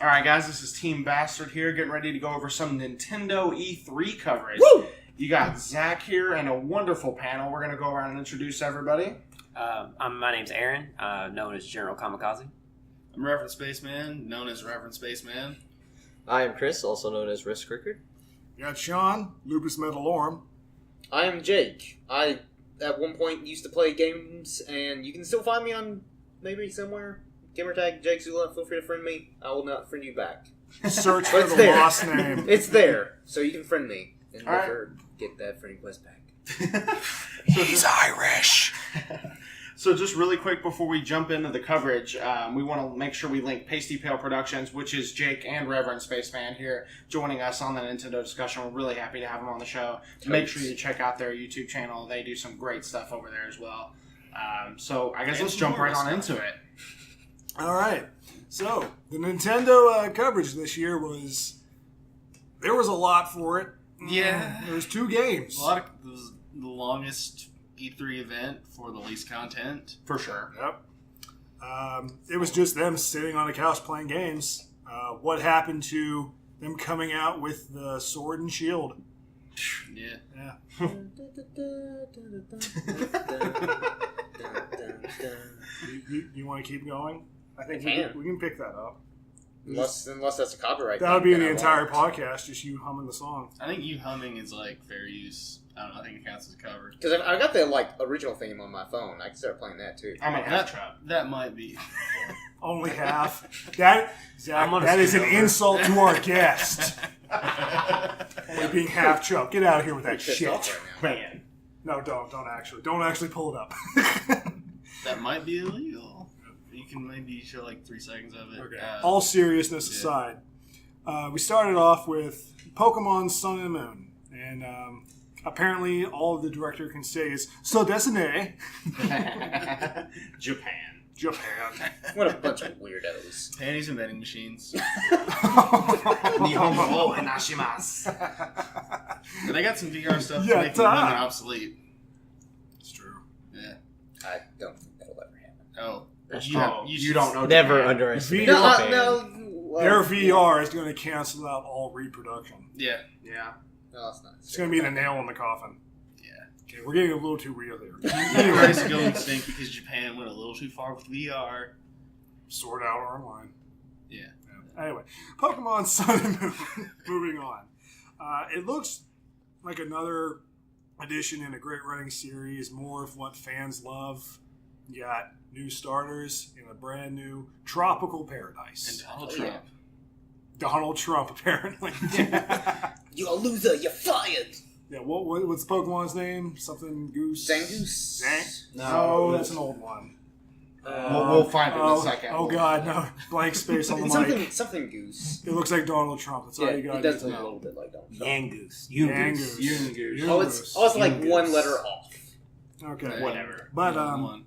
Alright guys, this is Team Bastard here, getting ready to go over some Nintendo E3 coverage. Woo! You got Zach here and a wonderful panel. We're going to go around and introduce everybody. My name's Aaron, known as General Kamikaze. I'm Reverend SpaceMan, known as Reverend SpaceMan. I am Chris, also known as Risk Rickard. You got Sean, Lupus Metalorum. I am Jake. I, at one point, used to play games, and you can still find me on maybe somewhere. Gamertag Jake Zula, feel free to friend me. I will not friend you back. Search But for it's the there. lost name. It's there, so you can friend me and All right. never get that friend request back. He's Irish. So just really quick before we jump into the coverage, we want to make sure we link Pasty Pale Productions, which is Jake and Reverend Spaceman here joining us on the Nintendo discussion. We're really happy to have them on the show. Make sure you check out their YouTube channel. They do some great stuff over there as well. So I guess let's jump right on into it. All right. So, the Nintendo coverage this year there was a lot for it. Yeah. There was 2 games. It was the longest E3 event for the least content. For sure. Yep. It was just them sitting on a couch playing games. What happened to them coming out with the sword and shield? Yeah. Yeah. You want to keep going? I think we can pick that up. Unless that's a copyright. That would thing, be then the I entire won't. podcast, just you humming the song. I think you humming is like fair use. I don't know, I think it counts as a cover. Because I got the original theme on my phone. I can start playing that too. I'm a half trap. That might be. Only half. That is an insult to our guest. Only being half chub. Get out of here with that Pissed shit. off right now. Man. No, don't actually pull it up. That might be illegal. You can maybe show like 3 seconds of it. Okay. All seriousness aside, we started off with Pokemon Sun and Moon, and apparently all the director can say is "so desne." Japan. What a bunch of weirdos. Panties and vending machines. Nihongo wo inashimasu. And they got some VR stuff to Yeah, make women obsolete. It's true. Yeah. I don't think that'll ever happen. Oh. That's You true. have- You don't know Never Japan. underestimate VR Japan. Their VR is going to cancel out all reproduction. Yeah. Yeah. No, that's not. It's going to be the nail in the coffin. Yeah. Okay, we're getting a little too real here. Anyways, go extinct because Japan went a little too far with VR. Sword Out Online. Yeah. Anyway, Pokemon Sun and Moon. Moving on. It looks like another addition in a great running series, more of what fans love. You got new starters in a brand new tropical paradise. And Donald Oh, Trump. yeah. Donald Trump, apparently. You a loser, you're fired! Yeah, what's Pokemon's name? Something Goose? Zangoose? No, that's an old one. We'll find it in a second. Oh, God, no. Blank space on the mic. Something goose. It looks like Donald Trump. That's all Yeah, you got it does to look a know. little bit like Donald Trump. Yangoose. Yangoose. Yungoose. Oh, it's like Yungoose. one letter off. Okay. Whatever. But One.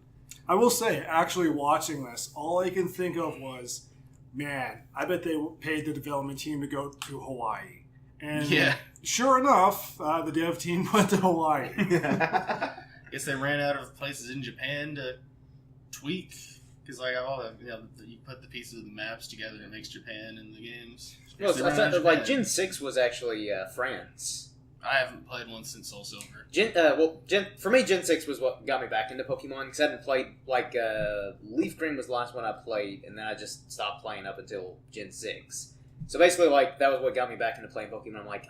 I will say, actually watching this, all I can think of was, man, I bet they paid the development team to go to Hawaii. And Yeah. sure enough, the dev team went to Hawaii. Guess they ran out of places in Japan to tweak. Because you put the pieces of the maps together and it makes Japan in the games. No, Guess they ran out of like Japan. Gen 6 was actually France. I haven't played one since Soul Silver. For me, Gen 6 was what got me back into Pokemon, because I hadn't played, Leaf Green was the last one I played, and then I just stopped playing up until Gen 6. So basically, that was what got me back into playing Pokemon. I'm like,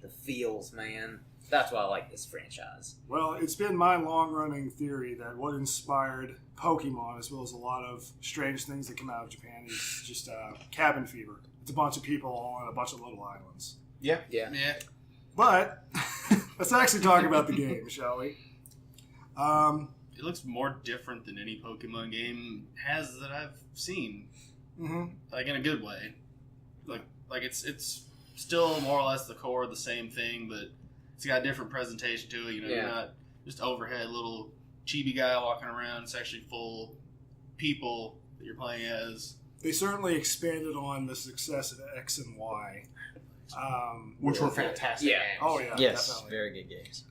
the feels, man. That's why I like this franchise. Well, it's been my long-running theory that what inspired Pokemon, as well as a lot of strange things that come out of Japan, is just cabin fever. It's a bunch of people all on a bunch of little islands. Yeah. Yeah. Yeah. But let's actually talk about the game, shall we? It looks more different than any Pokemon game has that I've seen. Mm-hmm. Like, in a good way. Like it's still more or less the core of the same thing, but it's got a different presentation to it. You're not just overhead little chibi guy walking around. It's actually full people that you're playing as. They certainly expanded on the success of X and Y. Which were fantastic Yeah. games. Oh, yeah. Yes, Definitely. very good games.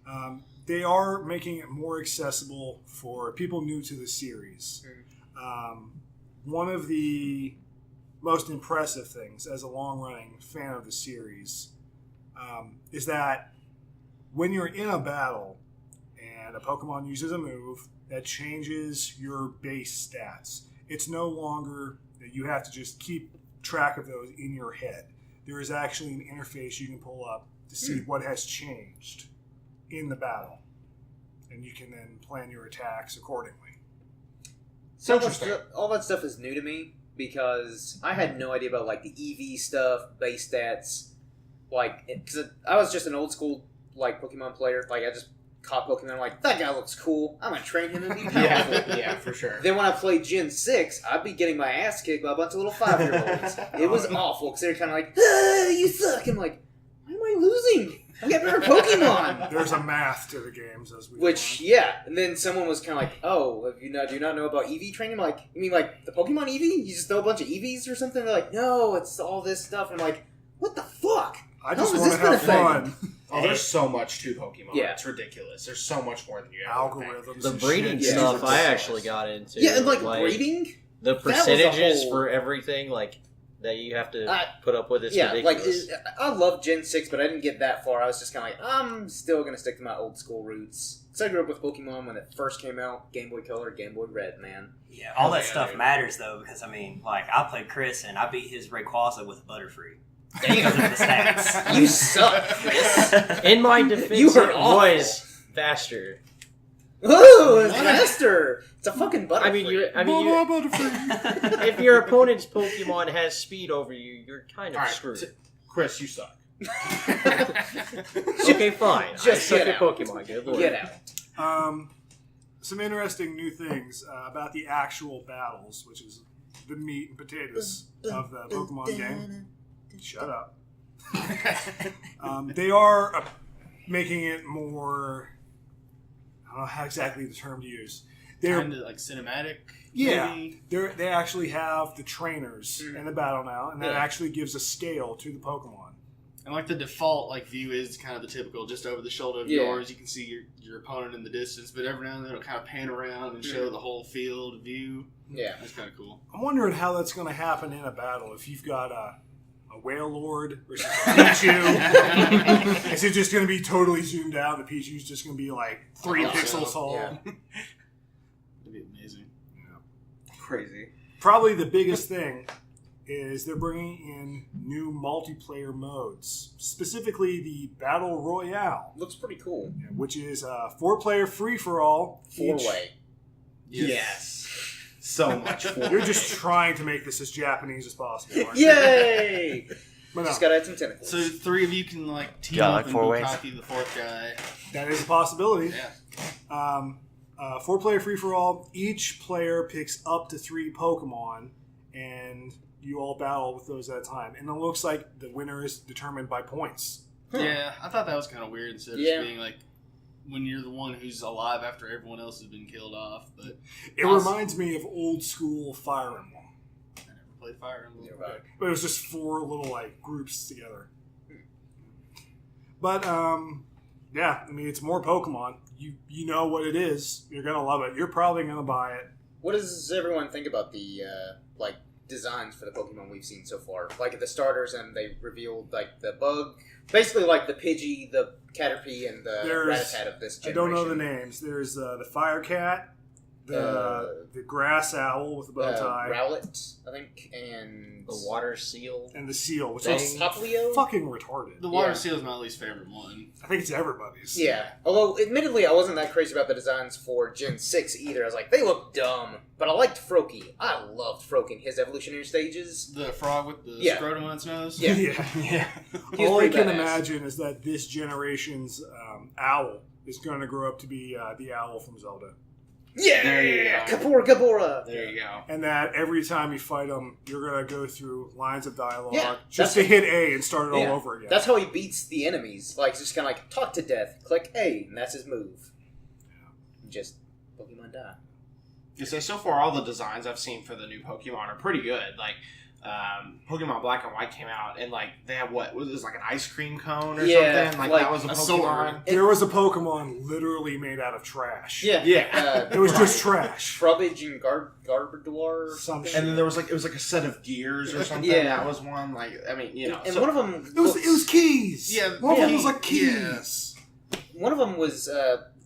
They are making it more accessible for people new to the series. One of the most impressive things as a long-running fan of the series is that when you're in a battle and a Pokemon uses a move that changes your base stats, it's no longer that you have to just keep track of those in your head. There is actually an interface you can pull up to see what has changed in the battle, and you can then plan your attacks accordingly. So all that stuff is new to me because I had no idea about like the EV stuff, base stats, like because I was just an old school like Pokemon player. Like I just caught Pokemon, I'm like that guy looks cool. I'm gonna train him and be powerful. Yeah, for sure. Then when I played Gen 6, I'd be getting my ass kicked by a bunch of little 5-year-olds. It was awful because they're kind of like, you suck. I'm like, why am I losing? I got better Pokemon. There's a math to the games, as we Which, learned. yeah. And then someone was kind of like, oh, do you not know about EV training? I'm like, you mean like the Pokemon EV? You just throw a bunch of EVs or something? They're like, no, it's all this stuff. And I'm like, what the fuck? I just How is want to this have gonna fun. Oh, there's so much to Pokemon. Yeah. It's ridiculous. There's so much more than you ever think. Algorithms. The and breeding shit. stuff Yeah. I actually got into. Yeah, and like breeding? The was a percentages whole- for everything, like, that you have to put up with is Yeah, ridiculous. like, I love Gen 6, but I didn't get that far. I was just kind of like, I'm still going to stick to my old school roots. Because I grew up with Pokemon when it first came out. Game Boy Color, Game Boy Red, man. Yeah, all that Yeah, stuff dude. matters though, because I mean, like I played Chris and I beat his Rayquaza with a Butterfree. Damn. Because of the stats. You suck, Chris. In my defense, You were it awful. was faster. Ooh, it's faster. It's a fucking Butterfree. I mean, Butterfree. if your opponent's Pokemon has speed over you, you're kind of All right, screwed. Chris, you suck. Okay, fine. I Just suck get at out. Pokemon. Good lord. Get out. Some interesting new things about the actual battles, which is the meat and potatoes of the Pokemon game. Shut up. They are making it more. I don't know how exactly the term to use. They're Kind of like cinematic. Yeah, maybe? they actually have the trainers in the battle now, and that Yeah. actually gives a scale to the Pokemon. And like the default like view is kind of the typical, just over the shoulder of Yeah. yours. You can see your opponent in the distance, but every now and then it'll kind of pan around and show the whole field view. Yeah. That's kind of cool. I'm wondering how that's going to happen in a battle. If you've got a Whale Lord versus a Pichu, is it just going to be totally zoomed out? The Pichu's just going to be like 3 I think pixels so, tall. yeah. That'd be amazing. Crazy. Probably the biggest thing is they're bringing in new multiplayer modes, specifically the Battle Royale, Looks pretty cool. which is a 4-player free-for-all. Each- 4-way. Yes. So much fun. You're just trying to make this as Japanese as possible, aren't you? Yay! But no, Just gotta add some tentacles. So 3 of you can like team Got up like and 4 ways. Bukaki the 4th guy. that is a possibility. Yeah. 4-player free-for-all. Each player picks up to 3 Pokemon, and you all battle with those at a time. And it looks like the winner is determined by points. Yeah, I thought that was kind of weird instead of Yeah. just being like when you're the one who's alive after everyone else has been killed off. But It reminds me of old school Fire Emblem. I never played Fire Emblem. You're right. But it was just 4 little like groups together. But yeah, I mean it's more Pokemon. You know what it is. You're gonna love it. You're probably gonna buy it. What does everyone think about the like designs for the Pokemon we've seen so far? Like the starters, and they revealed like the bug, basically like the Pidgey, the Caterpie, and the There's- Rattata of this I generation. don't know the names. There's the Fire Cat, the Grass Owl with the bow tie, Rowlet, I think, and The water seal. and the Seal, which Dang. is Poplio. fucking retarded. The Water Yeah. Seal is my least favorite one. I think it's everybody's. Yeah, although admittedly I wasn't that crazy about the designs for Gen 6 either. I was like, they look dumb, but I liked Froakie. I loved Froakie in his evolutionary stages. The frog with the Yeah. scrotum on its nose. Yeah. Yeah. He was All I pretty can badass. imagine is that this generation's owl is going to grow up to be the owl from Zelda. Yeah, There you go. Kapora, Kapora. There you go. And that every time you fight him, you're going to go through lines of dialogue Yeah, just that's to hit A and start it Yeah. all over again. That's how he beats the enemies. Like, just kind of like, talk to death, click A, and that's his move. Just, Pokemon die. You say so far all the designs I've seen for the new Pokemon are pretty good. Like Pokemon Black and White came out, and like they had what was this, like an ice cream cone or Yeah, something? like that was a a Pokemon. sword. There was a Pokemon literally made out of trash. Yeah. Yeah. It was just trash. Trubbage and Garbodor. Some shit. And then there was like it was like a set of gears or something. Yeah. That was one. Like I mean, And so- one of them It was keys. Yeah, One of them was yeah. like keys. One of them was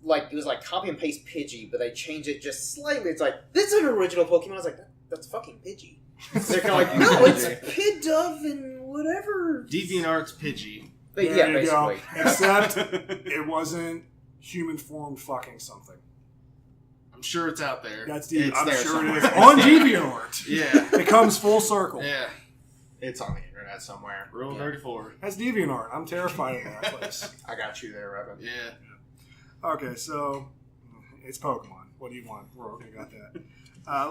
like it was like copy and paste Pidgey, but they changed it just slightly. It's like this is an original Pokemon. I was like, that's fucking Pidgey. They're kind of like, no, it's Pidove and whatever. DeviantArt's Pidgey. But There yeah, you basically. go. Except it wasn't human formed fucking something. I'm sure it's out there. That's It's I'm there sure it is somewhere. on DeviantArt. Yeah. It comes full circle. Yeah. it's on the internet somewhere. Rule 34. That's DeviantArt. I'm terrified of that place. I got you there, Revan. Yeah. Okay, so it's Pokemon. What do you want? We're okay, got that.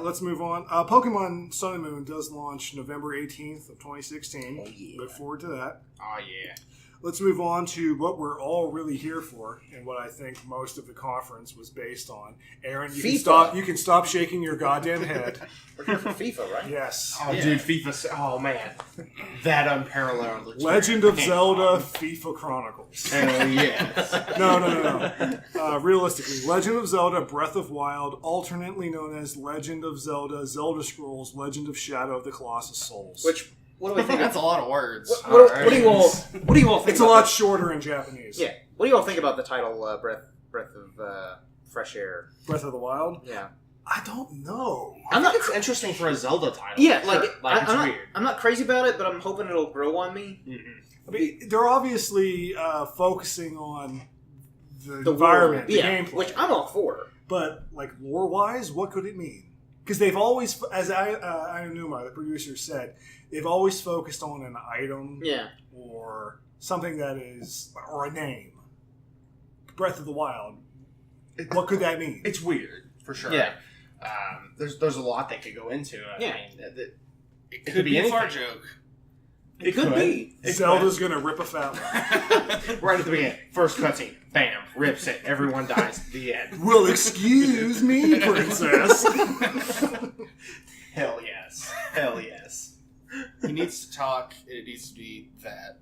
Let's move on. Pokemon Sun and Moon does launch November 18th of 2016. Oh, yeah. Look forward to that. Oh yeah. Let's move on to what we're all really here for, and what I think most of the conference was based on. Aaron, you can FIFA. stop. You can stop shaking your goddamn head. We're here for FIFA, right? Yes. Oh, Yeah. dude, FIFA. Oh man, that unparalleled. Legend of Zelda FIFA Chronicles. Hell yes. No. Realistically, Legend of Zelda Breath of Wild, alternately known as Legend of Zelda, Zelda Scrolls, Legend of Shadow of the Colossus Souls. Which what do we think? That's a lot of words. What do you all? What do you all think? It's a about lot the- shorter in Japanese. Yeah. What do you all think about the title Breath of Fresh Air? Breath of the Wild? Yeah. I don't know. I think it's interesting for a Zelda title. Yeah, Sure. like, it's I'm not, weird. I'm not crazy about it, but I'm hoping it'll grow on me. I mean, they're obviously focusing on the The environment, world, the yeah, gameplay. which I'm all for. But, like, lore-wise, what could it mean? Because they've always, as Aonuma, the producer, said, they've always focused on an item Yeah. or something that is, or a name. Breath of the Wild. What could that mean? It's weird for sure. Yeah. There's a lot they could go into. Yeah. I mean, It could be a anything. fart joke. It could be. It Zelda's gonna rip a fat one. could. Right at the beginning, first cutscene, bam, rips it. Everyone dies. The end. Well, excuse me, princess. Hell yes. Hell yes. He needs to talk, and it needs to be that.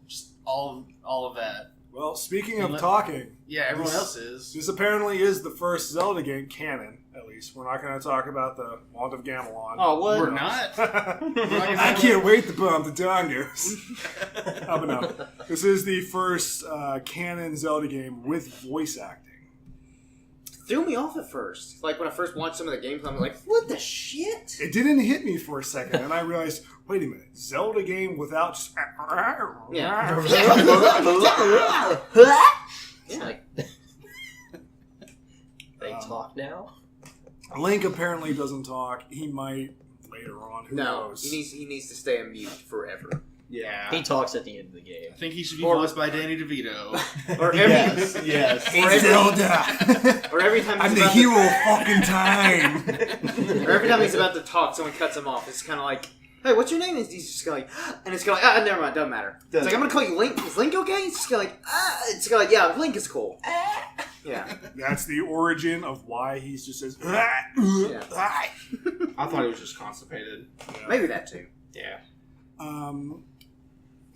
Just all of that. Well, speaking of talking, Yeah, everyone else is. this apparently is the first Zelda game canon, at least. We're not going to talk about the Wand of Gamelon. Oh, what? We're not. I can't wait to put on the dongers. But no. This is the first canon Zelda game with voice acting. Threw me off at first. Like when I first watched some of the gameplay, I'm like, what the shit? It didn't hit me for a second, and I realized, wait a minute, Zelda game without just... Yeah. Yeah. Like, They talk now. Link apparently doesn't talk. He might later on. Who no, knows? he needs to stay on mute forever. Yeah. He talks at the end of the game. I think he should be Or- voiced by Danny DeVito. Or every, Yes. Hey, every- Zelda! or every time I'm he's the about hero of fucking time! or every time he's about to talk, someone cuts him off. It's kind of like, hey, what's your name? And he's just going like, and it's going like, never mind, doesn't matter. It's like, I'm gonna call you Link. Is Link okay? It's just going like, it's going like, yeah, Link is cool. Yeah. That's the origin of why he's just says, Yeah. I thought he was just constipated. Maybe that too. Yeah.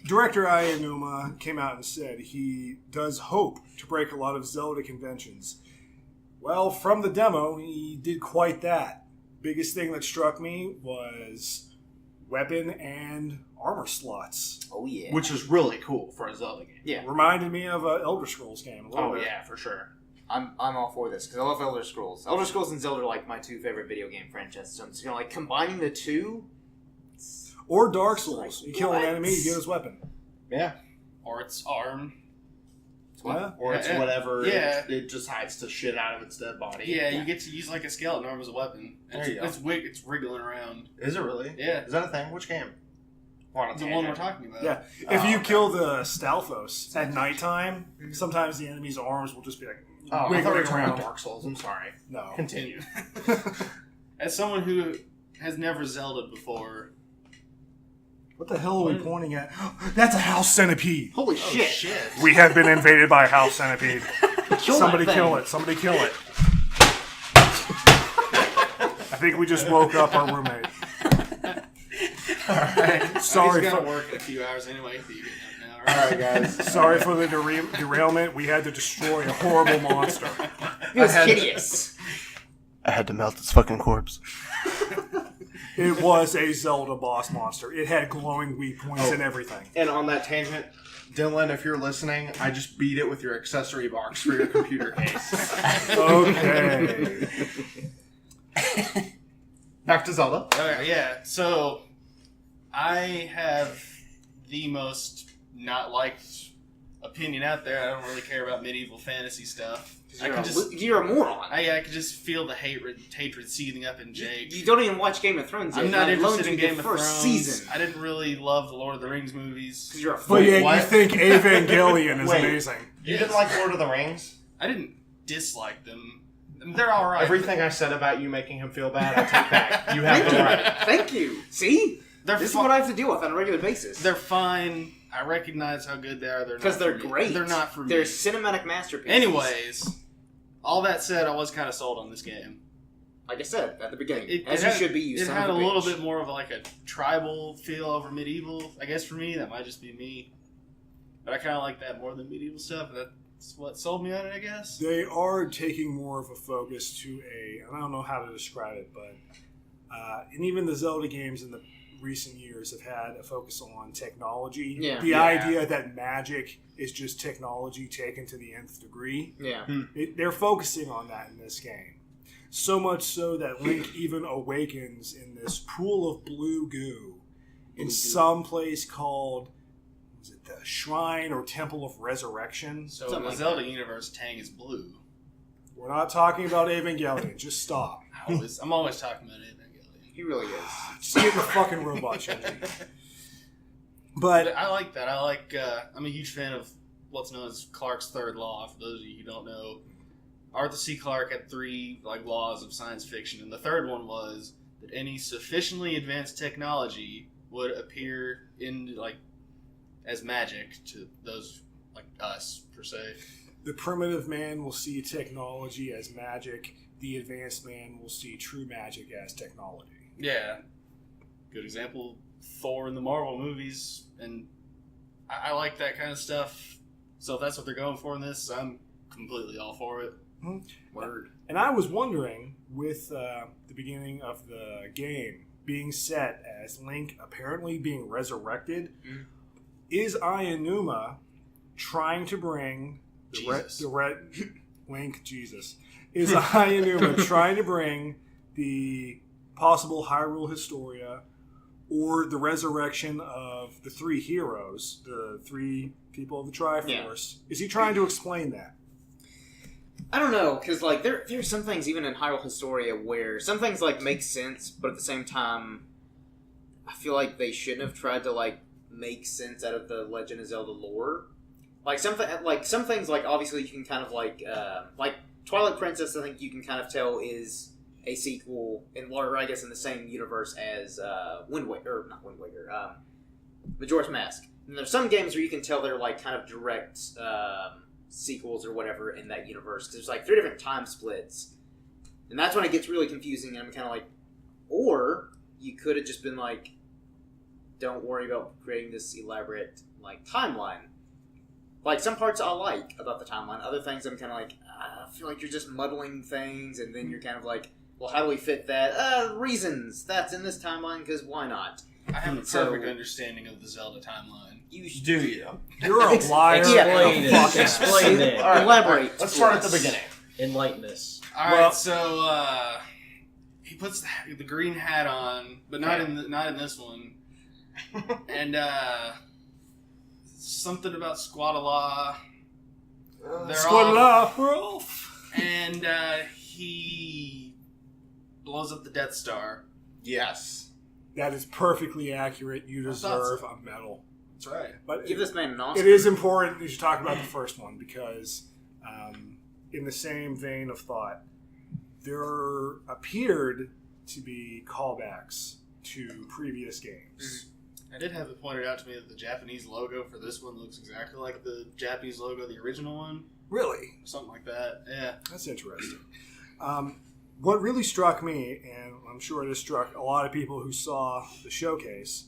Director Aonuma came out and said he does hope to break a lot of Zelda conventions. Well, from the demo, he did quite that. Biggest thing that struck me was weapon and armor slots. Oh yeah. Which is really cool for a Zelda game. Yeah. Reminded me of an Elder Scrolls game. A little Oh bit. yeah, for sure. I'm all for this because I love Elder Scrolls. Elder Scrolls and Zelda are like my two favorite video game franchises. So I'm just gonna like combining the two. Or Dark Souls. You kill an What? enemy, you get his weapon. Yeah. Or its arm. Yeah. Or it's Yeah. whatever. Yeah. It decides to shit out of its dead body. Yeah, you get to use like a skeleton arm as a weapon. There you go. It's wriggling around. Is it really? Yeah. Is that a thing? Which game? The one we're talking about. Yeah. If Oh, you okay. kill the Stalfos at nighttime, sometimes the enemy's arms will just be like Oh, I thought we were wiggling talking around. about Dark Souls. I'm sorry. No. Continue. As someone who has never Zeldaed before. What the hell are we pointing at? That's a house centipede. Holy Oh, shit. shit. We have been invaded by a house centipede. Somebody that kill thing. it. Somebody kill it. I think we just woke up our roommate. right. Sorry He's for got to work in a few hours anyway. So you get up now, All right, guys. sorry for the derailment. We had to destroy a horrible monster. It was hideous. I had to melt its fucking corpse. It was a Zelda boss monster. It had glowing weak points and everything. And on that tangent, Dylan, if you're listening, I just beat it with your accessory box for your computer case. Okay. Back to Zelda. Okay, yeah. So I have the most not liked opinion out there. I don't really care about medieval fantasy stuff. You're a moron. I could just feel the hatred seething up in Jake. You don't even watch Game of Thrones yet. I'm not let alone interested in do the Game of first Thrones. season. I didn't really love the Lord of the Rings movies. Because you're a But fool. yeah, What? you think Evangelion is Wait. amazing. You didn't like Lord of the Rings? I didn't dislike them. They're all right. Everything I said about you making him feel bad, I take back. You have the right. Thank you. See? They're This is fu- what I have to deal with on a regular basis. They're fine. I recognize how good they are. Because they're great. They're not for me. They're cinematic masterpieces. Anyways, all that said, I was kind of sold on this game. Like I said at the beginning, It as had- you should be. You It son had of a a little bitch. bit more of like a tribal feel over medieval. I guess for me, that might just be me. But I kind of like that more than medieval stuff. That's what sold me on it, I guess. They are taking more of a focus to I don't know how to describe it, but and even the Zelda games in the recent years have had a focus on technology. Yeah. The idea that magic is just technology taken to the nth degree. Yeah. They're focusing on that in this game. So much so that Link even awakens in this pool of blue goo in some place called, was it the Shrine or Temple of Resurrection? So in Something the like Zelda universe, Tang is blue. We're not talking about Evangelion. Just stop. I'm always talking about Evangelion. He really is. Just get the fucking robot, Shinji. But But I like that. I'm a huge fan of what's known as Clarke's third law. For those of you who don't know, Arthur C. Clarke had 3 laws of science fiction, and the third one was that any sufficiently advanced technology would appear in as magic to those like us per se. the primitive man will see technology as magic. The advanced man will see true magic as technology. Yeah, good example. Thor in the Marvel movies, and I like that kind of stuff. So if that's what they're going for in this, I'm completely all for it. Word. And I was wondering, with the beginning of the game being set as Link apparently being resurrected, is Ayanuma trying to bring Jesus. Link, Jesus. Is Ayanuma trying to bring the possible Hyrule Historia or the resurrection of the 3 heroes, the 3 people of the Triforce? Is he trying to explain that? I don't know, because there's some things even in Hyrule Historia where some things make sense, but at the same time, I feel like they shouldn't have tried to make sense out of the Legend of Zelda lore. Some things obviously you can kind of like Twilight Princess. I think you can kind of tell is a sequel or I guess in the same universe as Wind Waker, or not Wind Waker, Majora's Mask. And there's some games where you can tell they're kind of direct sequels or whatever in that universe. 'Cause there's 3 different time splits, and that's when it gets really confusing. And I'm kind of or you could have just been don't worry about creating this elaborate timeline. Some parts I like about the timeline, other things I'm kind of I feel like you're just muddling things, and then you're kind of well, how do we fit that? Reasons that's in this timeline because why not? I have a So- perfect understanding of the Zelda timeline. You Do you? You're a liar. Explain it. Fucking- Explain it. All right, elaborate. Let's start at the for us. beginning. Enlighten us. All right, Well- so he puts the green hat on, but not in this one. And something about Squatala. They're Squadla, Rolf. and he blows up the Death Star. Yes. That is perfectly accurate. You I thought deserve so. a medal. That's right. But Give this man an Oscar. it is important that you talk about the first one because, in the same vein of thought, there appeared to be callbacks to previous games. I did have it pointed out to me that the Japanese logo for this one looks exactly like the Japanese logo of the original one. Really? Something like that. Yeah. That's interesting. What really struck me, and I'm sure this struck a lot of people who saw the showcase,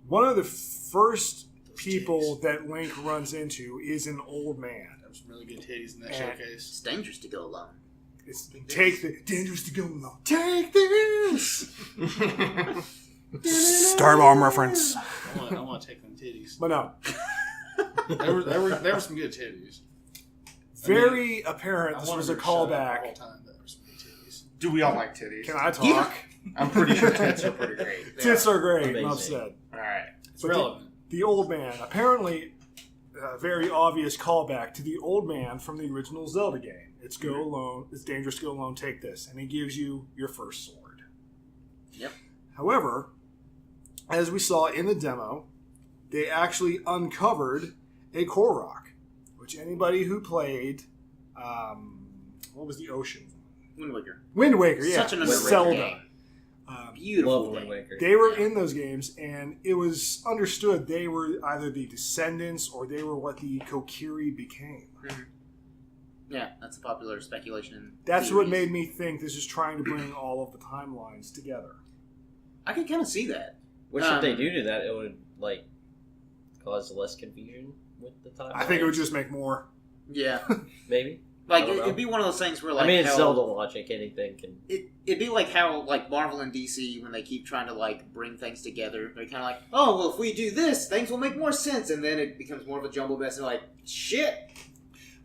One of the first people that Link runs into is an old man. There were some really good titties in that And- showcase. It's dangerous to go alone. It's dangerous to go alone. Take this. Star Bomb reference. I want to take them titties. But no, There were some good titties. very apparent. I This wanted was a her to shut up the callback. whole time, but there were some good titties. Do we all like titties? Can I talk? Yeah. I'm pretty sure tits are pretty great. Tits are great. Amazing. Enough said. All right. It's But relevant. The old man, apparently, a very obvious callback to the old man from the original Zelda game. It's go alone. It's dangerous to go alone. Take this, and he gives you your first sword. Yep. However, as we saw in the demo, they actually uncovered a Korok, which anybody who played, what was the ocean? Wind Waker. Wind Waker, yeah. Such an underrated Zelda. game. Um, Beautiful Love game. Wind Waker. They were Yeah. in those games, and it was understood they were either the descendants or they were what the Kokiri became. Yeah, that's a popular speculation. In That's what theories. made me think this is trying to bring all of the timelines together. I can kind of see that. Which if they do that, it would like cause less confusion with the time. I think it would just make more. Yeah. maybe. Like, I don't know. it'd be one of those things where, like, I mean, it's how, Zelda logic. Anything can. It'd be like how, like, Marvel and DC, when they keep trying to, like, bring things together, they're kind of like, oh, well, if we do this, things will make more sense, and then it becomes more of a jumble mess, and like, shit,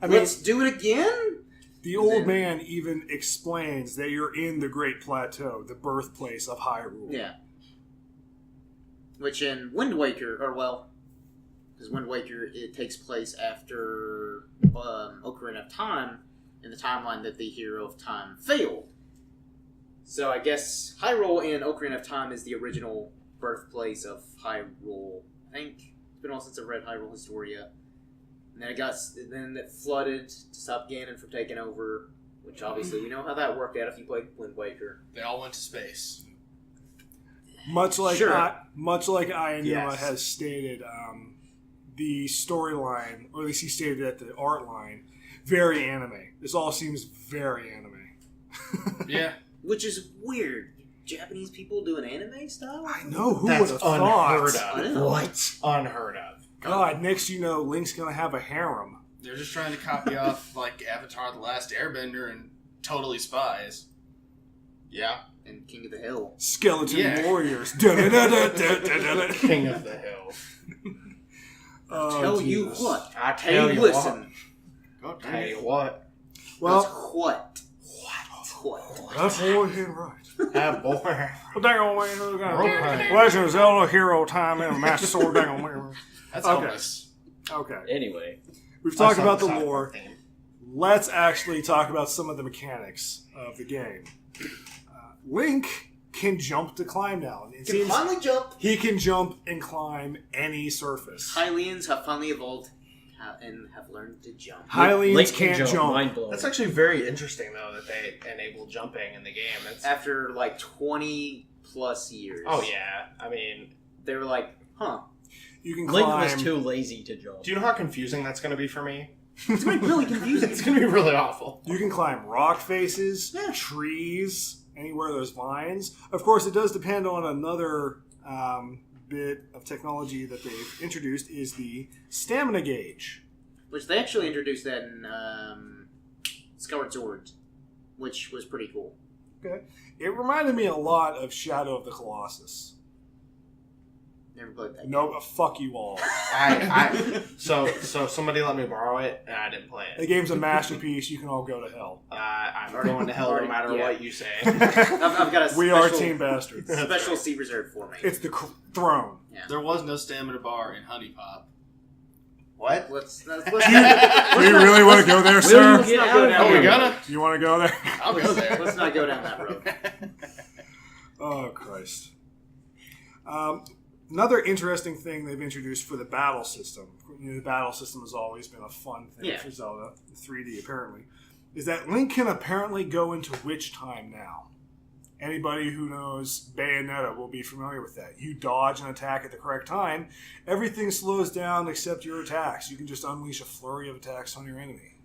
I mean, let's do it again? the old man even explains that you're in the Great Plateau, the birthplace of Hyrule. Yeah. Which in Wind Waker, or well, because Wind Waker, it takes place after Ocarina of Time, in the timeline that the Hero of Time failed. So I guess Hyrule in Ocarina of Time is the original birthplace of Hyrule. I think it's been a while since I've read Hyrule Historia. And then it flooded to stop Ganon from taking over, which obviously we know how that worked out if you played Wind Waker. They all went to space. Much like Sure. Ayanuma Yes. has stated, the storyline, or at least he stated at the art line, very anime. This all seems very anime. Yeah. Which is weird. Japanese people doing anime style? I know, who would That's have thought? unheard I of. know. What? Unheard of. God, next you know, Link's gonna have a harem. They're just trying to copy off, like, Avatar The Last Airbender and Totally Spies. Yeah. And King of the Hill. Skeleton Yeah. warriors. Da-da-da-da-da-da-da. King of the Hill. Oh, Tell you Jesus. what. I Hey, tell you listen. what. Tell you what. That's Well, what. What? that's all hit right. That boy. Well, dang on, man. Okay. Legend of Zelda Hero Time and Master Sword. Dang on, man. That's Okay. Elvis. Okay. Anyway, We've talked I saw about the South Park lore. theme. Let's actually talk about some of the mechanics of the game. Link can jump to climb now. It Can seems finally jump. he can jump and climb any surface. Hylians have finally evolved and have learned to jump. Hylians Link can't can jump. Mind blowing. That's actually very interesting, though, that they enable jumping in the game. That's, After like 20 plus years. oh, yeah. I mean, They were like, huh. You can Link climb. was too lazy to jump. do you know how confusing that's going to be for me? It's going to be really confusing. It's going to be really awful. You can climb rock faces, trees, anywhere there's vines. Of course, it does depend on another bit of technology that they've introduced is the stamina gauge. Which they actually introduced that in Skyward Sword, which was pretty cool. Okay. It reminded me a lot of Shadow of the Colossus. Never played that. No, fuck you all. So somebody let me borrow it, and I didn't play The it. game's a masterpiece. You can all go to hell. I'm going to hell no matter Yeah. what you say. I've got a special, We are team bastards. special seat reserved for me. It's the throne. There was no stamina bar in Honey Pop. What? Let's not Do you really want to go there, sir? Let's not go down Oh, we that gonna? road. You want to go there? I'll go there. Let's not go down that road. Oh, Christ. Another interesting thing they've introduced for the battle system, the battle system has always been a fun thing for Zelda, 3D apparently, is that Link can apparently go into Witch Time now. Anybody who knows Bayonetta will be familiar with that. You dodge an attack at the correct time, everything slows down except your attacks. You can just unleash a flurry of attacks on your enemy.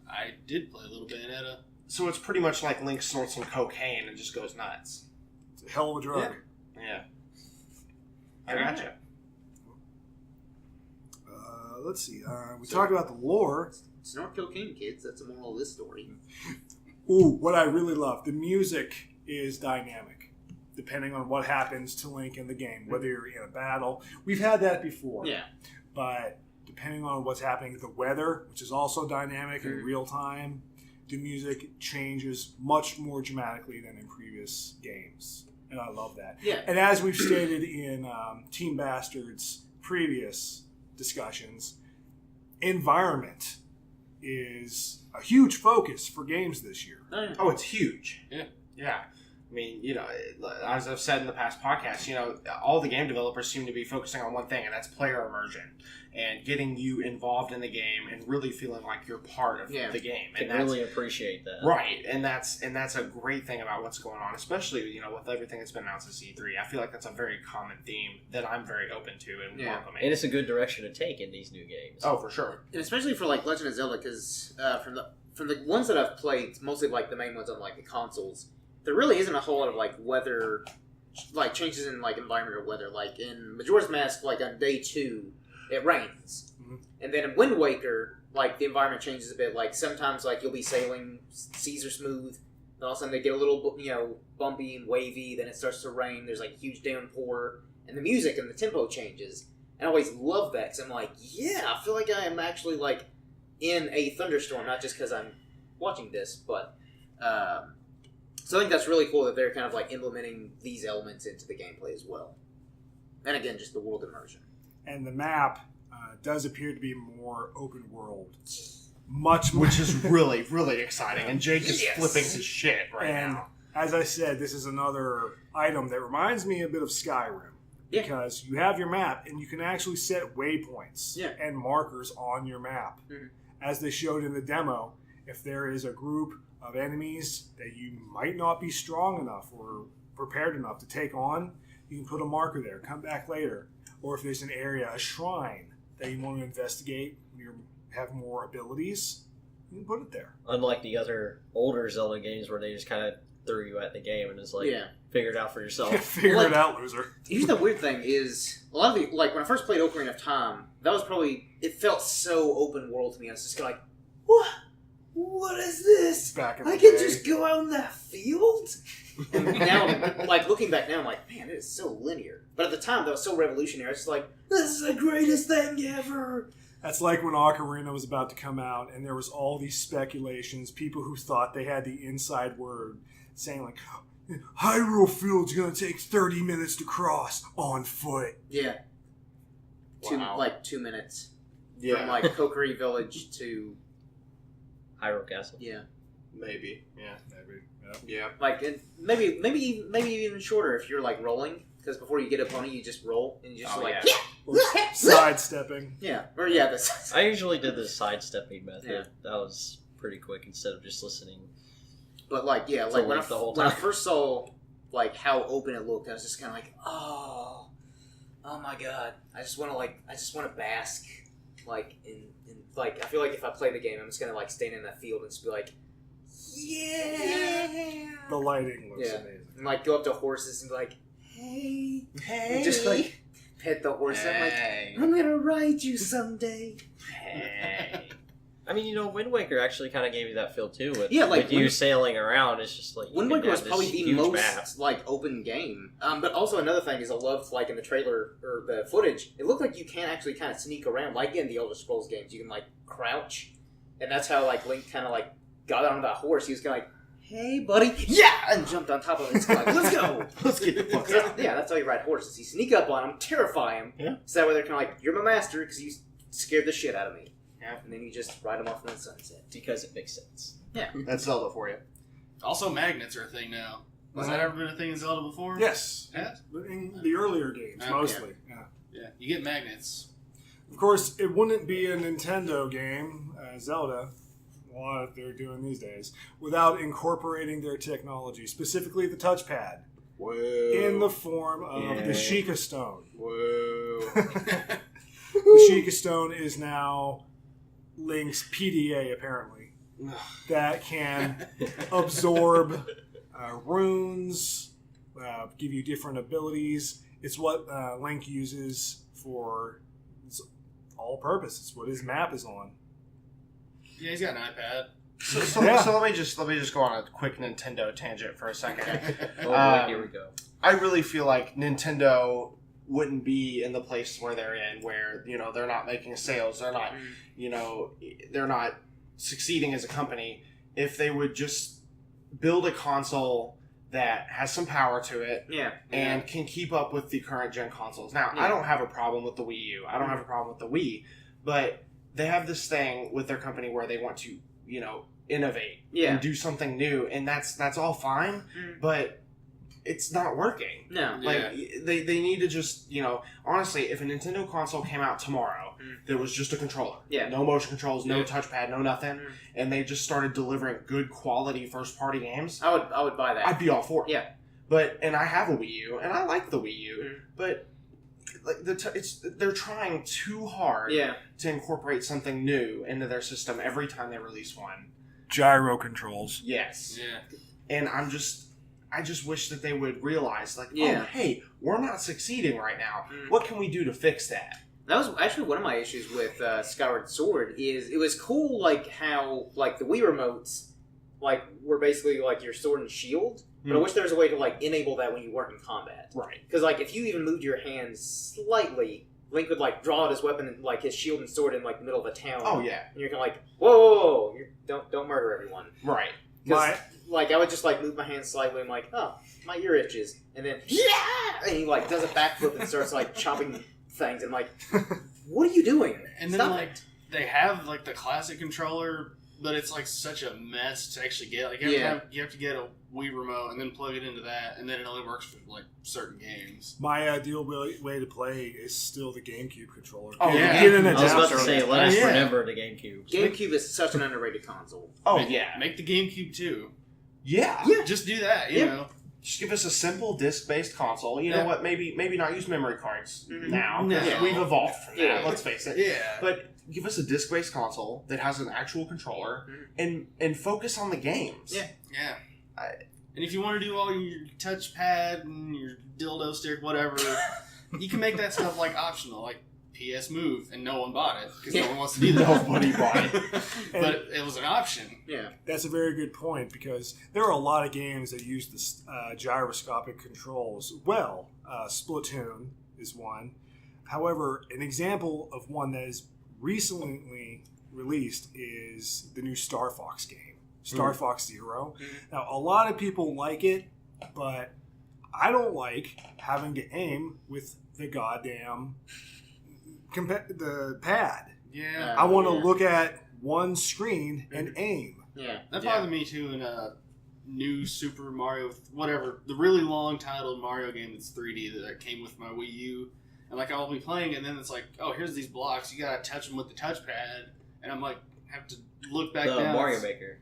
I did play a little Bayonetta. So it's pretty much like Link snorts some cocaine and just goes nuts. It's a hell of a drug. Yeah. I gotcha. let's see. We talked about the lore. Snort cocaine, kids. That's the moral of this story. Ooh, what I really love. The music is dynamic, depending on what happens to Link in the game, whether you're in a battle. We've had that before. Yeah. But depending on what's happening, the weather, which is also dynamic in real time, the music changes much more dramatically than in previous games. And I love that. Yeah. And as we've stated in Team Bastard's previous discussions, environment is a huge focus for games this year. Oh, it's huge. Yeah. Yeah. I mean, you know, as I've said in the past podcasts, you know, all the game developers seem to be focusing on one thing, and that's player immersion and getting you involved in the game and really feeling like you're part of the game. I And can really appreciate that. right, and that's a great thing about what's going on, especially, you know, with everything that's been announced at C3. I feel like that's a very common theme that I'm very open to and welcoming. And it's a good direction to take in these new games. Oh, for sure. And especially for like Legend of Zelda, because from the ones that I've played, mostly like the main ones on like the consoles, there really isn't a whole lot of like weather, like changes in like environment or weather. Like in Majora's Mask, like on day 2, it rains, and then in Wind Waker, like the environment changes a bit. Like sometimes like you'll be sailing, seas are smooth, then all of a sudden they get a little bumpy and wavy. Then it starts to rain. There's like a huge downpour, and the music and the tempo changes. And I always love that because I'm like, yeah, I feel like I am actually like in a thunderstorm, not just because I'm watching this, but. So I think that's really cool that they're kind of like implementing these elements into the gameplay as well. And again, just the world immersion. And the map does appear to be more open world. Much more. Which is really, really exciting. And Jake is flipping his shit now. As I said, this is another item that reminds me a bit of Skyrim. Yeah. Because you have your map, and you can actually set waypoints and markers on your map. Mm-hmm. As they showed in the demo, if there is a group of enemies that you might not be strong enough or prepared enough to take on, you can put a marker there, come back later. Or if there's an area, a shrine that you want to investigate, you have more abilities, you can put it there. Unlike the other older Zelda games where they just kind of threw you at the game and it's like, figure it out for yourself. Figure it out, loser. Here's the weird thing is, a lot of the, like when I first played Ocarina of Time, that was probably, it felt so open world to me. I was just kind of like, what is this? Back in the I can day. just go out in that field? And now, like, looking back now, I'm like, man, it is so linear. But at the time, that was so revolutionary. I was just like, this is the greatest thing ever. That's like when Ocarina was about to come out, and there was all these speculations, people who thought they had the inside word, saying like, Hyrule Field's going to take 30 minutes to cross on foot. Yeah. Wow. 2 minutes. Yeah. From, like, Kokiri Village to... Hyrule Castle. Yeah. Maybe. Yeah. Maybe. Yeah. Like, and maybe even shorter if you're, like, rolling. Because before you get a pony, you just roll, and you just Or sidestepping. Yeah. Or, I usually did the sidestepping method. Yeah. That was pretty quick instead of just listening. But, like, yeah, like, when the whole I time. first saw, like, how open it looked, I was just kind of like, oh my god. I just want to bask, like, in, like, I feel like if I play the game, I'm just going to, like, stand in that field and just be like, yeah. The lighting looks Yeah. amazing. And, like, go up to horses and be like, hey. Hey. And just, like, pet the horse. I'm like, I'm going to ride you someday. Hey. I mean, you know, Wind Waker actually kind of gave you that feel too. With, Yeah, like, with you sailing around, it's just like Wind you Waker can was have probably this the huge most map. like open game. But also another thing is I loved like in the trailer or the footage, it looked like you can actually kind of sneak around, like in the Elder Scrolls games. You can like crouch, and that's how like Link kind of like got on that horse. He was kind of like, "Hey, buddy, yeah!" and jumped on top of it. It's like, "Let's go, Let's get the fuck out. Yeah, that's how you ride horses. You sneak up on them, terrify them. Yeah. So that way they're kind of like, "You're my master," because you scared the shit out of me. Yeah. And then you just ride them off in the sunset. Because it makes sense. That's Zelda for you. Also, magnets are a thing now. Was that ever been a thing in Zelda before? Yes. Yeah. In the earlier games, Okay. mostly. Yeah. Yeah. You get magnets. Of course, it wouldn't be a Nintendo game, Zelda, a lot that they're doing these days, without incorporating their technology, specifically the touchpad, Whoa. in the form of the Sheikah Stone. Whoa. The Sheikah Stone is now Link's PDA, apparently, that can absorb runes, give you different abilities. It's what Link uses for all-purpose. It's what his map is on. Yeah, he's got an iPad. So let me just go on a quick Nintendo tangent for a second. Oh boy, here we go. I really feel like Nintendo wouldn't be in the place where they're in, where they're not making sales, they're not they're not succeeding as a company, if they would just build a console that has some power to it, and can keep up with the current gen consoles. Now, I don't have a problem with the Wii U. I don't have a problem with the Wii, but they have this thing with their company where they want to, innovate and do something new, and that's all fine, but it's not working. No. They need to just, honestly, if a Nintendo console came out tomorrow that was just a controller, no motion controls, no touchpad, no nothing, and they just started delivering good quality first-party games, I would buy that. I'd be all for it. Yeah. And I have a Wii U, and I like the Wii U, but they're trying too hard to incorporate something new into their system every time they release one. Gyro controls. Yes. Yeah. And I just wish that they would realize, oh, hey, we're not succeeding right now. What can we do to fix that? That was actually one of my issues with Skyward Sword. Is it was cool, how the Wii remotes, were basically your sword and shield. But I wish there was a way to enable that when you weren't in combat. Right. Because if you even moved your hands slightly, Link would out his weapon and his shield and sword in the middle of a town. Oh yeah. And you're kind of whoa, don't murder everyone. Right. I would just move my hands slightly. I'm oh, my ear itches, and then and he does a backflip and starts chopping things. And I'm what are you doing? And Stop then it. they have the classic controller, but it's such a mess to actually get. You have to get a Wii remote and then plug it into that, and then it only works for certain games. My ideal way to play is still the GameCube controller. Oh, yeah. Get an I was about adapter. to say, let us remember the GameCube. GameCube is such an underrated console. Oh Make the GameCube too. Yeah. Just do that. You know. Just give us a simple disc-based console. You know what? Maybe not use memory cards now. No. We've evolved from that. Yeah. Let's face it. Yeah. But give us a disc-based console that has an actual controller and focus on the games. Yeah. Yeah. And if you want to do all your touchpad and your dildo stick, whatever, you can make that stuff optional, PS Move, and no one bought it because no one wants to do that. Nobody bought it. But it was an option. Yeah. That's a very good point because there are a lot of games that use the gyroscopic controls. Well, Splatoon is one. However, an example of one that is recently released is the new Star Fox game, Star Fox Zero. Now, a lot of people like it, but I don't like having to aim with the goddamn the pad. Yeah. I want to look at one screen and aim. Yeah. That bothered me too in a new Super Mario, whatever, the really long titled Mario game that's 3D that came with my Wii U. And I'll be playing, and then it's oh, here's these blocks. You gotta touch them with the touchpad, and I'm have to look back The down. Mario Maker.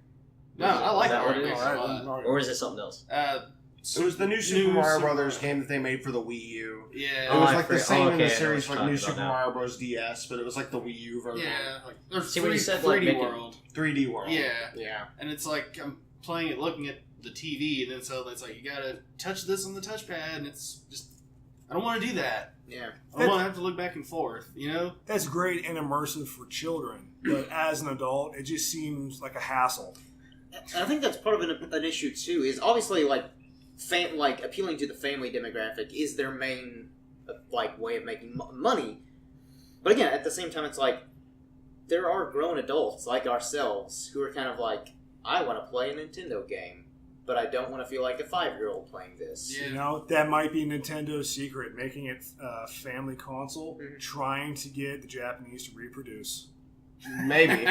No, I like that Mario what it Maker is? a lot. Or is it something else? It was the new Super Mario Brothers game that they made for the Wii U. Yeah. It was I the same in okay, the I know series what you're New talking Super about Mario Bros. DS, but it was the Wii U version. Yeah. Or See, when you said, 3D make it- World. 3D World. Yeah. Yeah. And it's I'm playing it looking at the TV, and then so it's you gotta touch this on the touchpad, and it's just, I don't want to do that. Yeah. I don't want to have to look back and forth, That's great and immersive for children, but as an adult, it just seems like a hassle. And I think that's part of an issue too. Is obviously appealing to the family demographic is their main way of making money. But again, at the same time, it's there are grown adults like ourselves who are kind of I want to play a Nintendo game, but I don't want to feel like a 5-year-old playing this. Yeah. That might be Nintendo's secret, making it a family console, trying to get the Japanese to reproduce. Maybe.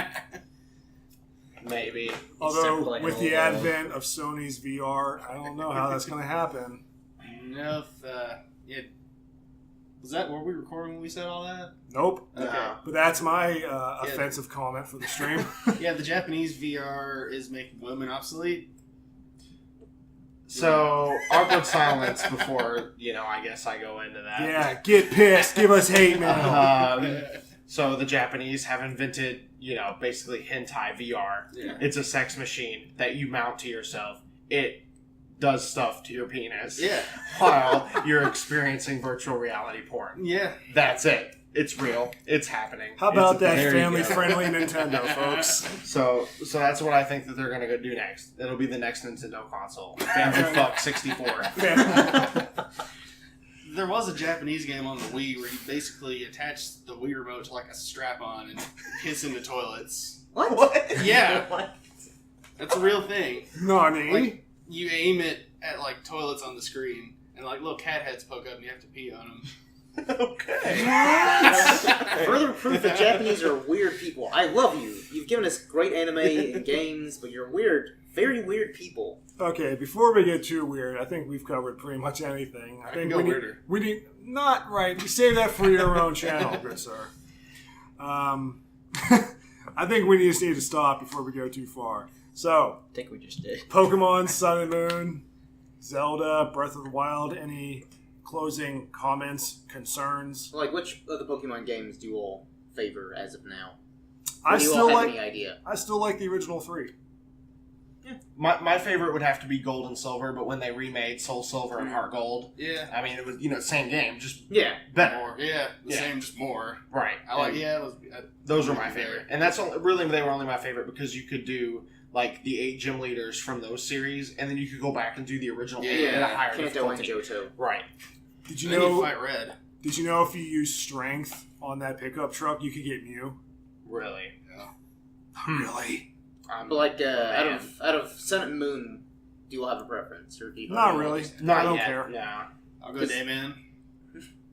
Maybe. Although, like with an the old advent of Sony's VR, I don't know how that's going to happen. No, were we recording when we said all that? Nope. Okay. But that's my offensive comment for the stream. Yeah, the Japanese VR is making women obsolete. So, awkward silence before, I guess I go into that. Yeah, get pissed. Give us hate mail. So, the Japanese have invented, basically hentai VR. Yeah. It's a sex machine that you mount to yourself. It does stuff to your penis Yeah. while you're experiencing virtual reality porn. Yeah. That's it. It's real. It's happening. How about It's a that thing. family-friendly Nintendo, folks? So that's what I think that they're going to go do next. It'll be the next Nintendo console. Family Fuck 64. There was a Japanese game on the Wii where you basically attach the Wii remote to like a strap-on and piss into toilets. What? Yeah, What? that's a real thing. Nani? Like you aim it at like toilets on the screen, and like little cat heads poke up, and you have to pee on them. Okay. Further proof that Japanese are weird people. I love you. You've given us great anime and games, but you're weird. Very weird people. Okay, before we get too weird, I think we've covered pretty much anything. I think can go weirder. we need not right. You save that for your own channel, good sir. I think we just need to stop before we go too far. So, I think we just did. Pokemon Sun and Moon, Zelda, Breath of the Wild. Any closing comments, concerns? Like, which of the Pokemon games do you all favor as of now? I Or do you still all have like. any idea? I still like the original three. My favorite would have to be Gold and Silver, but when they remade Soul Silver and Heart Gold, Yeah, I mean, it was, same game, just Yeah. better. more. Yeah, the Yeah. same, just more. Right. I like. And Yeah, those were my favorite. And that's really, they were only my favorite because you could do, like, the 8 gym leaders from those series, and then you could go back and do the original 8 at a higher Kanto and difficulty. Johto. Right. Did you Then you know? fight Red. Did you know if you use strength on that pickup truck, you could get Mew? Really. Really? But like, man. out of Sun and Moon, do you all have a preference, or do you Not really. Not I don't yet. care. No. I'll go Dayman.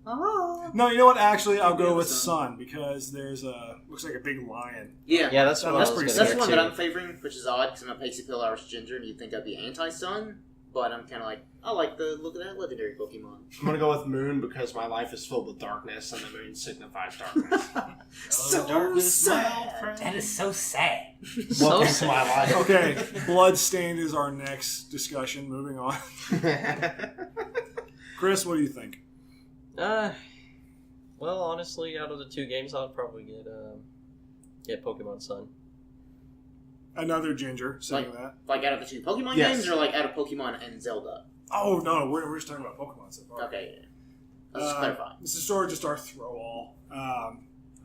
Oh. No, you know what? Actually, I'll go Yeah, with Sun. Sun because there's looks like a big lion. Yeah. Yeah, that's what That's I was pretty going That's to the one too. that I'm favoring, which is odd because I'm a Pasty Pale Irish Ginger, and you'd think I'd be anti-Sun, but I'm kind of like, I like the look of that legendary Pokemon. I'm going to go with Moon because my life is filled with darkness, and the moon signifies darkness. So sad. That is so sad. Welcome to my life. Okay, Bloodstained is our next discussion. Moving on. Chris, what do you think? Well, honestly, out of the 2 games, I'd probably get Pokemon Sun. Another Ginger saying that. Like out of the 2 Pokemon Yes. games, or like out of Pokemon and Zelda? Oh no, we're just talking about Pokemon so far. Okay, yeah. Let's just clarify. This is sort of just our throw all. I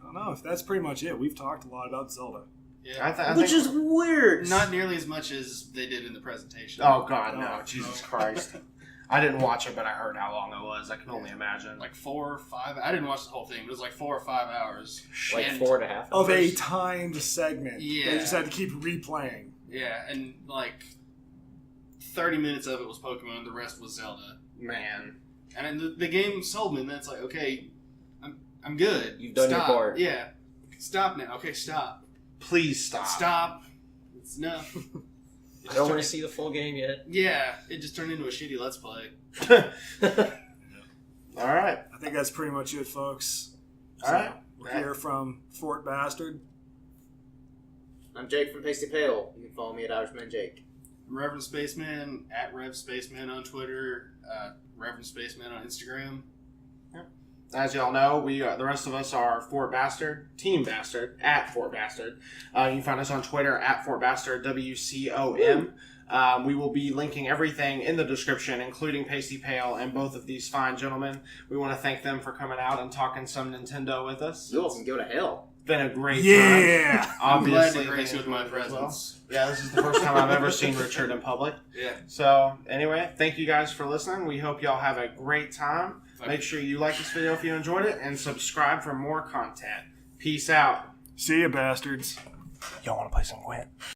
don't know if that's pretty much it. We've talked a lot about Zelda. Yeah, I Which think, is weird. not nearly as much as they did in the presentation. Oh, God, no. Oh, Jesus no. Christ. I didn't watch it, but I heard how long it was. I can only imagine. Like 4 or 5. I didn't watch the whole thing, but it was like 4 or 5 hours. Like And- 4.5 Of a hours. timed segment. Yeah. They just had to keep replaying. Yeah, and like 30 minutes of it was Pokemon, the rest was Zelda. Man. And then the game sold me, and then it's like, okay, I'm good. You've done your Stop. part. Yeah. Stop now. Okay, stop. Please stop. Stop. It's enough. I don't want to see the full game yet. Yeah, it just turned into a shitty Let's Play. All right. I think that's pretty much it, folks. All right. We'll hear from Fort Bastard. I'm Jake from Pasty Pale. You can follow me at Irishman Jake. Reverend Spaceman, at Rev Spaceman on Twitter, Reverend Spaceman on Instagram. As y'all know, we the rest of us are Fort Bastard, Team Bastard, at Fort Bastard. You can find us on Twitter at Fort Bastard, WCOM. We will be linking everything in the description, including Pasty Pale and both of these fine gentlemen. We want to thank them for coming out and talking some Nintendo with us. You all can go to hell. It's been a great time. Yeah! I'm glad Obviously, to grace you they with my enjoyed it as well. presence. Yeah, this is the first time I've ever seen Richard in public. Yeah. So, anyway, thank you guys for listening. We hope y'all have a great time. Make sure you like this video if you enjoyed it, and subscribe for more content. Peace out. See ya, bastards. Y'all want to play some Gwent?